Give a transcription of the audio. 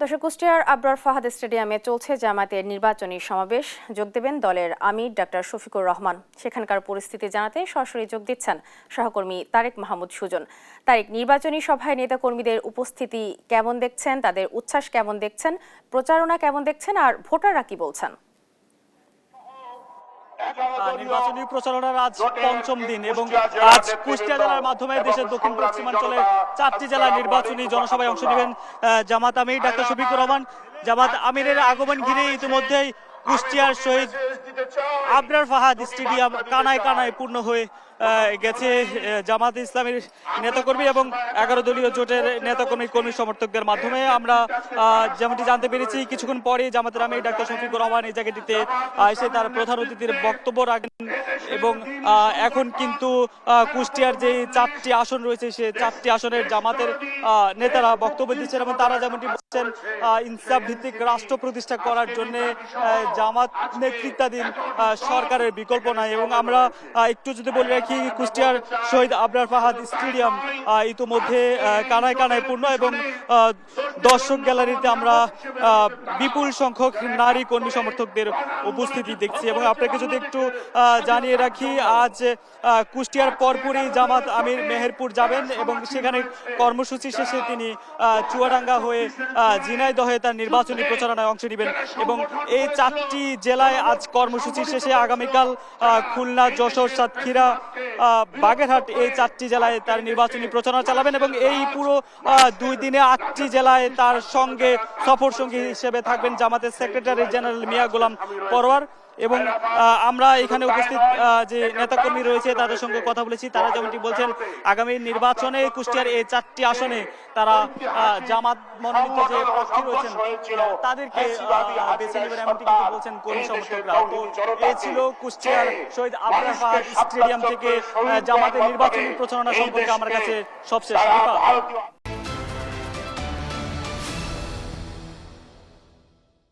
দর্শক, কুষ্টিয়ার আবরার ফাহাদ স্টেডিয়ামে চলছে জামায়াতের নির্বাচনী সমাবেশ। যোগ দেবেন দলের আমির ডাক্তার শফিকুর রহমান। সেখানকার পরিস্থিতি জানাতে সরাসরি যোগ দিচ্ছেন সহকর্মী তারেক মাহমুদ সুজন। তারেক, নির্বাচনী সভায় নেতাকর্মীদের উপস্থিতি কেমন দেখছেন, তাদের উচ্ছ্বাস কেমন দেখছেন, প্রচারণা কেমন দেখছেন, আর ভোটাররা কি বলছেন? নির্বাচনী প্রচারণার আজ পঞ্চম দিন এবং আজ কুষ্টিয়া জেলার মাধ্যমে দেশের দক্ষিণ পশ্চিমাঞ্চলের 4টি জেলার নির্বাচনী জনসভায় অংশ নেবেন জামাত আমির ডাক্তার শফিকুর রহমান। জামাত আমিরের আগমন ঘিরে ইতিমধ্যেই কুষ্টিয়ার শহীদ আবরার ফাহাদ স্টেডিয়াম কানায় কানায় পূর্ণ হয়ে গেছে জামাত ইসলামের নেতাকর্মী এবং 11 দলীয় জোটের কর্মী সমর্থকদের মাধ্যমে। আমরা যেমনটি জানতে পেরেছি, কিছুক্ষণ পরে জামাতের আমির ডাক্তার শফিকুর রহমান এই জায়গাটিতে এসে তার প্রধান অতিথির বক্তব্য রাখেন এবং এখন কিন্তু কুষ্টিয়ার যে 4টি আসন রয়েছে সে 4টি আসনের জামাতের নেতারা বক্তব্য দিচ্ছেন এবং তারা যেমনটি বলছেন ইনসাফ ভিত্তিক রাষ্ট্র প্রতিষ্ঠা করার জন্য জামাত নেতৃত্বাধীন সরকারের বিকল্প নাই। এবং আমরা একটু যদি বলে রাখি, কুষ্টিয়ার শহীদ আবরার ফাহাদ স্টেডিয়াম ইতিমধ্যে কানায় কানায় পূর্ণ এবং দর্শক গ্যালারিতে আমরা বিপুল সংখ্যক নারী কর্মী সমর্থকদের উপস্থিতি দেখছি। এবং আপনাকে যদি একটু জানিয়ে রাখি, আজ কুষ্টিয়ার পরপরই জামাত আমির মেহেরপুর যাবেন এবং সেখানে কর্মসূচি শেষে তিনি চুয়াডাঙ্গা হয়ে ঝিনাইদহে তার নির্বাচনী প্রচারণায় অংশ নেবেন এবং এই 4টি জেলায় আজ কর্মসূচি শেষে আগামীকাল খুলনা, যশোর, সাতক্ষীরা, বাগেরহাট এই 4টি জেলায় তার নির্বাচনী প্রচারণা চালাবেন এবং এই পুরো 2 দিনে 8টি জেলায় তার সঙ্গে সফর সঙ্গী হিসেবে থাকবেন জামাতের সেক্রেটারি জেনারেল মিয়া গোলাম পরোয়ার। এবং আমরা এখানে উপস্থিত যে নেতাকর্মী রয়েছে তাদের সঙ্গে কথা বলেছি। তারা যেমনটি বলছেন, আগামী নির্বাচনে কুষ্টিয়ার এই 4টি আসনে তারা জামাত মনোনীত যে প্রার্থী রয়েছেন তাদেরকে বেছে নেবেন, এমনটি কিন্তু বলছেন কর্মী সমর্থকরা। তো এই ছিল কুষ্টিয়ার শহীদ আবরার ফাহাদ স্টেডিয়াম থেকে জামাতের নির্বাচনী প্রচারণা সম্পর্কে আমার কাছে সবশেষ।